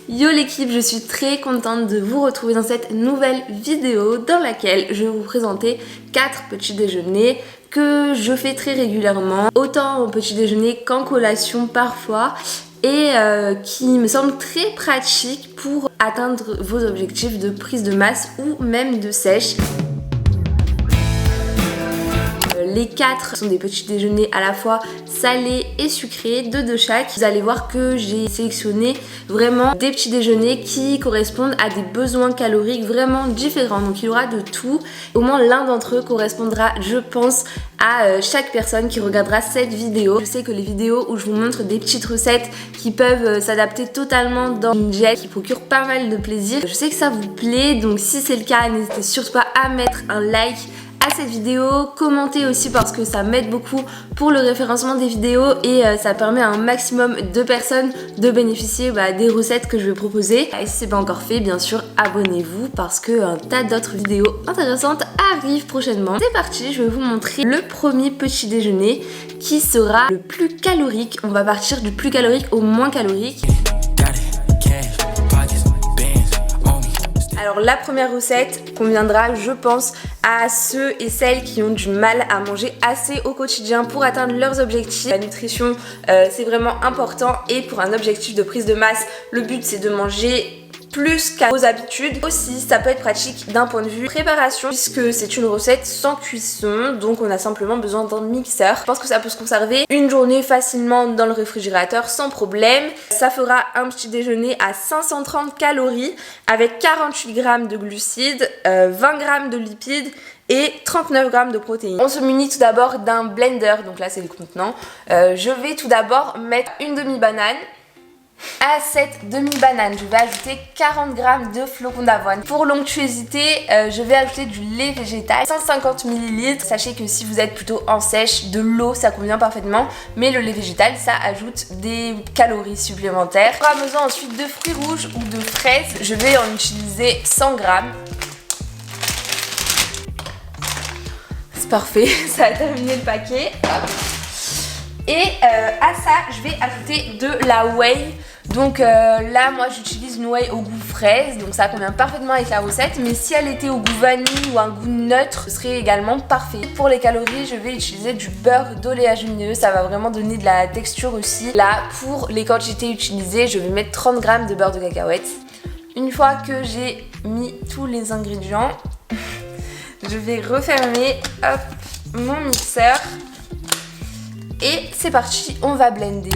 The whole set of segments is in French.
Yo l'équipe, je suis très contente de vous retrouver dans cette nouvelle vidéo dans laquelle je vais vous présenter 4 petits déjeuners que je fais très régulièrement, autant au petit déjeuner qu'en collation parfois, et qui me semblent très pratiques pour atteindre vos objectifs de prise de masse ou même de sèche. Les 4 sont des petits déjeuners à la fois salés et sucrés, 2 de chaque. Vous allez voir que j'ai sélectionné vraiment des petits déjeuners qui correspondent à des besoins caloriques vraiment différents. Donc il y aura de tout. Au moins l'un d'entre eux correspondra, je pense, à chaque personne qui regardera cette vidéo. Je sais que les vidéos où je vous montre des petites recettes qui peuvent s'adapter totalement dans une diète qui procure pas mal de plaisir, je sais que ça vous plaît. Donc si c'est le cas, n'hésitez surtout pas à mettre un like à cette vidéo, commentez aussi parce que ça m'aide beaucoup pour le référencement des vidéos et ça permet à un maximum de personnes de bénéficier des recettes que je vais proposer. Et si c'est pas encore fait, bien sûr, abonnez-vous parce que un tas d'autres vidéos intéressantes arrivent prochainement. C'est parti, je vais vous montrer le premier petit déjeuner qui sera le plus calorique. On va partir du plus calorique au moins calorique. Alors la première recette conviendra, je pense, à ceux et celles qui ont du mal à manger assez au quotidien pour atteindre leurs objectifs. La nutrition, c'est vraiment important, et pour un objectif de prise de masse, le but c'est de manger plus qu'à vos habitudes. Aussi, ça peut être pratique d'un point de vue préparation puisque c'est une recette sans cuisson, donc on a simplement besoin d'un mixeur. Je pense que ça peut se conserver une journée facilement dans le réfrigérateur sans problème. Ça fera un petit déjeuner à 530 calories avec 48 g de glucides, 20 g de lipides et 39 g de protéines. On se munit tout d'abord d'un blender, donc là c'est le contenant. Je vais tout d'abord mettre une demi-banane. À cette demi-banane, je vais ajouter 40 g de flocons d'avoine. Pour l'onctuosité, je vais ajouter du lait végétal, 150 ml. Sachez que si vous êtes plutôt en sèche, de l'eau ça convient parfaitement, mais le lait végétal ça ajoute des calories supplémentaires. On aura besoin ensuite de fruits rouges ou de fraises. Je vais en utiliser 100 g. C'est parfait, ça a terminé le paquet. Hop. Et à ça, je vais ajouter de la whey. Donc là, moi, j'utilise une whey au goût fraise. Donc ça convient parfaitement avec la recette. Mais si elle était au goût vanille ou un goût neutre, ce serait également parfait. Pour les calories, je vais utiliser du beurre d'oléagineux. Ça va vraiment donner de la texture aussi. Là, pour les quantités utilisées, je vais mettre 30 g de beurre de cacahuète. Une fois que j'ai mis tous les ingrédients, je vais refermer mon mixeur. Et c'est parti, on va blender.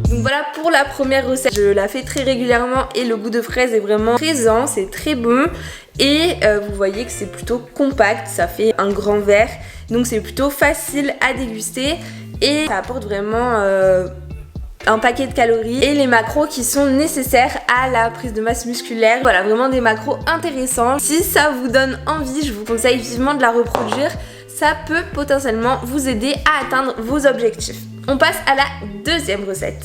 Donc voilà pour la première recette. Je la fais très régulièrement et le goût de fraise est vraiment présent, c'est très bon. Et vous voyez que c'est plutôt compact, ça fait un grand verre. Donc c'est plutôt facile à déguster et ça apporte vraiment un paquet de calories et les macros qui sont nécessaires à la prise de masse musculaire. Voilà, vraiment des macros intéressants. Si ça vous donne envie, je vous conseille vivement de la reproduire. Ça peut potentiellement vous aider à atteindre vos objectifs. On passe à la deuxième recette.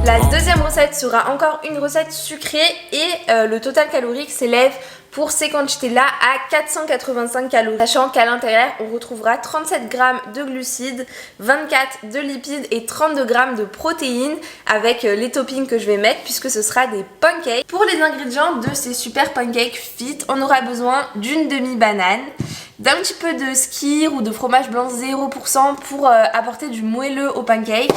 La deuxième recette sera encore une recette sucrée et le total calorique s'élève pour ces quantités-là à 485 calories. Sachant qu'à l'intérieur, on retrouvera 37 g de glucides, 24 de lipides et 32 g de protéines avec les toppings que je vais mettre puisque ce sera des pancakes. Pour les ingrédients de ces super pancakes fit, on aura besoin d'une demi-banane, d'un petit peu de skyr ou de fromage blanc 0% pour apporter du moelleux aux pancakes.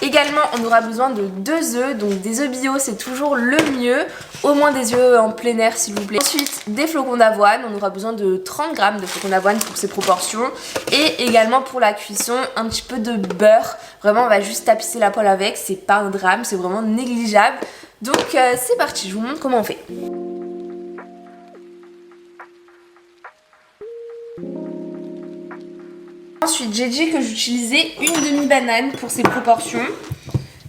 Également, on aura besoin de 2 œufs, donc des œufs bio, c'est toujours le mieux. Au moins des œufs en plein air, s'il vous plaît. Ensuite, des flocons d'avoine. On aura besoin de 30 g de flocons d'avoine pour ces proportions. Et également pour la cuisson, un petit peu de beurre. Vraiment, on va juste tapisser la poêle avec. C'est pas un drame, c'est vraiment négligeable. Donc, c'est parti, je vous montre comment on fait. Ensuite, j'ai dit que j'utilisais une demi-banane pour ces proportions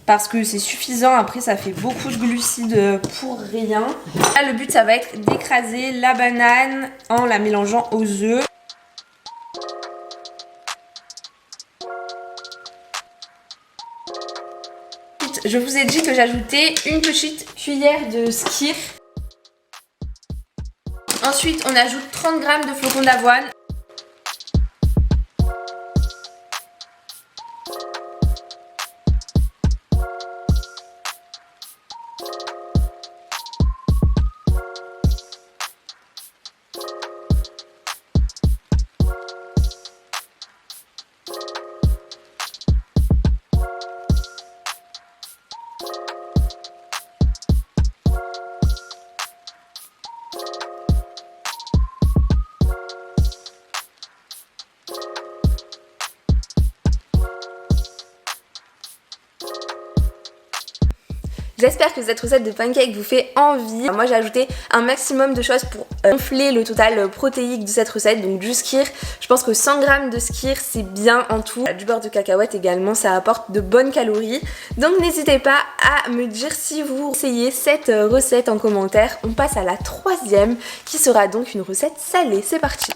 parce que c'est suffisant. Après, ça fait beaucoup de glucides pour rien. Là, le but, ça va être d'écraser la banane en la mélangeant aux œufs. je vous ai dit que j'ajoutais une petite cuillère de skyr. Ensuite, on ajoute 30 g de flocons d'avoine. J'espère que cette recette de pancake vous fait envie. Moi j'ai ajouté un maximum de choses pour gonfler le total protéique de cette recette. Donc du skyr, je pense que 100 g de skyr c'est bien en tout. Du beurre de cacahuète également, ça apporte de bonnes calories. Donc n'hésitez pas à me dire si vous essayez cette recette en commentaire. On passe à la troisième qui sera donc une recette salée. C'est parti.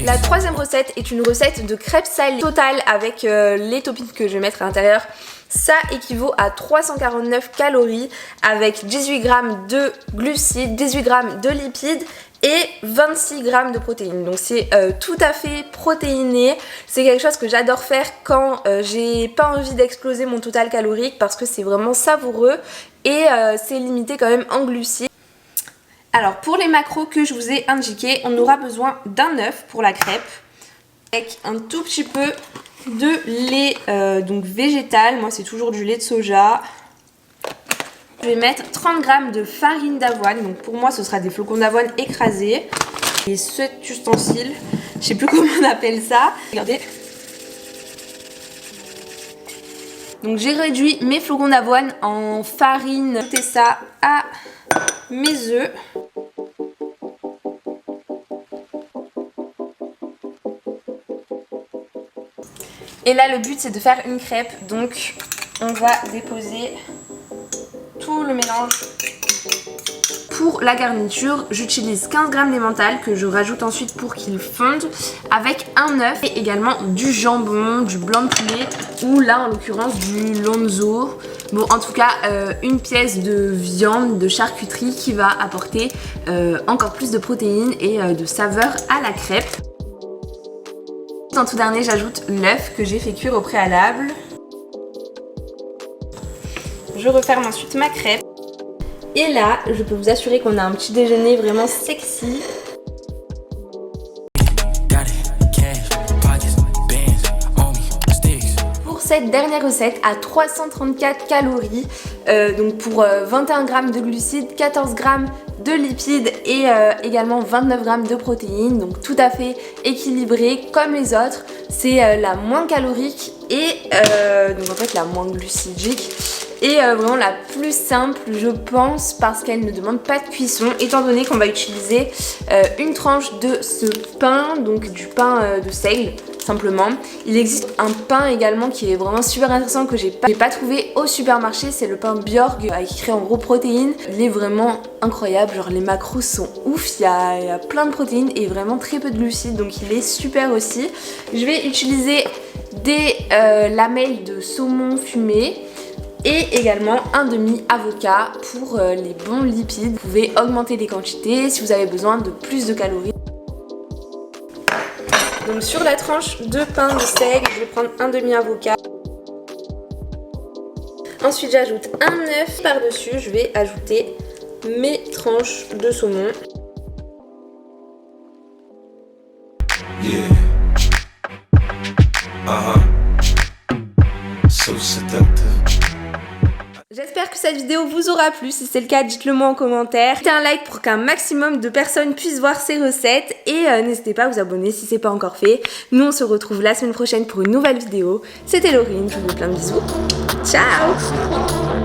La troisième recette est une recette de crêpes salées totale avec les toppings que je vais mettre à l'intérieur. Ça équivaut à 349 calories avec 18 g de glucides, 18 g de lipides et 26 g de protéines. Donc c'est tout à fait protéiné. C'est quelque chose que j'adore faire quand j'ai pas envie d'exploser mon total calorique parce que c'est vraiment savoureux et c'est limité quand même en glucides. Alors pour les macros que je vous ai indiqués, on aura besoin d'un œuf pour la crêpe avec un tout petit peu de lait donc végétal. Moi c'est toujours du lait de soja. Je vais mettre 30 g de farine d'avoine. Donc pour moi ce sera des flocons d'avoine écrasés. Et cet ustensile, je sais plus comment on appelle ça. Regardez. Donc j'ai réduit mes flocons d'avoine en farine. Ajouter ça à mes œufs. Et là le but c'est de faire une crêpe, donc on va déposer tout le mélange. Pour la garniture, j'utilise 15 g d'emmental que je rajoute ensuite pour qu'il fonde avec un œuf et également du jambon, du blanc de poulet ou là en l'occurrence du lonzo. Bon, en tout cas, une pièce de viande, de charcuterie qui va apporter encore plus de protéines et de saveur à la crêpe. En tout dernier, j'ajoute l'œuf que j'ai fait cuire au préalable. Je referme ensuite ma crêpe. Et là, je peux vous assurer qu'on a un petit déjeuner vraiment sexy. Cette dernière recette à 334 calories, donc pour 21 g de glucides, 14 g de lipides et également 29 g de protéines, donc tout à fait équilibré comme les autres. C'est la moins calorique et donc en fait la moins glucidique et vraiment la plus simple je pense parce qu'elle ne demande pas de cuisson étant donné qu'on va utiliser une tranche de ce pain, donc du pain de seigle. Simplement. Il existe un pain également qui est vraiment super intéressant que j'ai pas trouvé au supermarché, c'est le pain Bjorg écrit en gros protéines. Il est vraiment incroyable, genre les macros sont ouf, il y a plein de protéines et vraiment très peu de glucides, donc il est super aussi. Je vais utiliser des lamelles de saumon fumé et également un demi avocat pour les bons lipides. Vous pouvez augmenter les quantités si vous avez besoin de plus de calories. Donc sur la tranche de pain de seigle, je vais prendre un demi-avocat. Ensuite j'ajoute un œuf par-dessus, je vais ajouter mes tranches de saumon. Yeah. So seductive. J'espère que cette vidéo vous aura plu, si c'est le cas dites-le moi en commentaire. Mettez un like pour qu'un maximum de personnes puissent voir ces recettes et n'hésitez pas à vous abonner si c'est pas encore fait. Nous on se retrouve la semaine prochaine pour une nouvelle vidéo. C'était Laurine, je vous fais plein de bisous. Ciao.